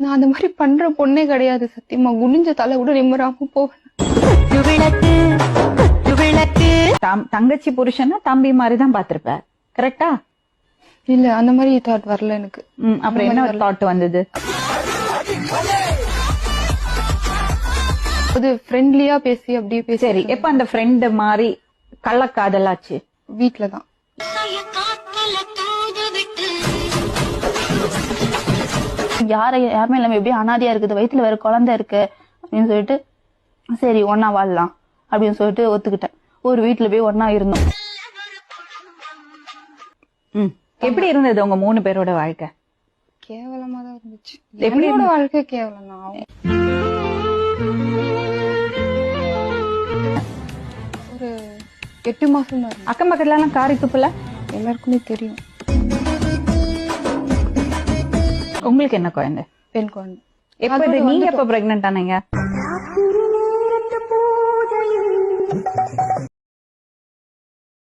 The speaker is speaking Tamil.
நான் அந்த மாதிரி பண்ற பொண்ணே கிடையாது சத்தியமா. குனிஞ்ச தலை கூட நிம்மராம போவேன். தங்கச்சி புருஷனா தம்பி மாதிரிதான் பாத்திருப்ப, கரெக்டா? இல்ல அந்த மாதிரி தாட் வரல எனக்கு. அப்புறம் என்ன தாட் வந்தது? அது ஃப்ரெண்ட்லியா பேசி அப்படியே பேசி. சரி, எப்ப அந்த ஃப்ரெண்ட் மாதிரி கள்ளக்காதலாச்சு? வீட்டுலதான். யாருமே இல்லாம எப்படி அனாதையா இருக்குது, வயிற்றுல வேற குழந்தை இருக்கு அப்படின்னு சொல்லிட்டு சரி ஒன்னா வாழலாம் அப்படின்னு சொல்லிட்டு ஒத்துக்கிட்டேன். ஒரு வீட்டுல போய் ஒன்னா இருந்தோம். எப்படி இருந்தது உங்க 3 பேரோட வாழ்க்கை? கேவலமா தான் இருந்துச்சு. எப்படியோட வாழ்க்கை கேவலம் தான். ஒரு 8 மாசம் தான். அக்கம் பக்கத்துல எல்லாம் காரி துப்புல எல்லாருக்குமே தெரியும். உங்களுக்கு என்ன குழந்தை? பெண் குழந்தை. நீங்க எப்ப பிரெக்னன்ட் ஆனீங்க?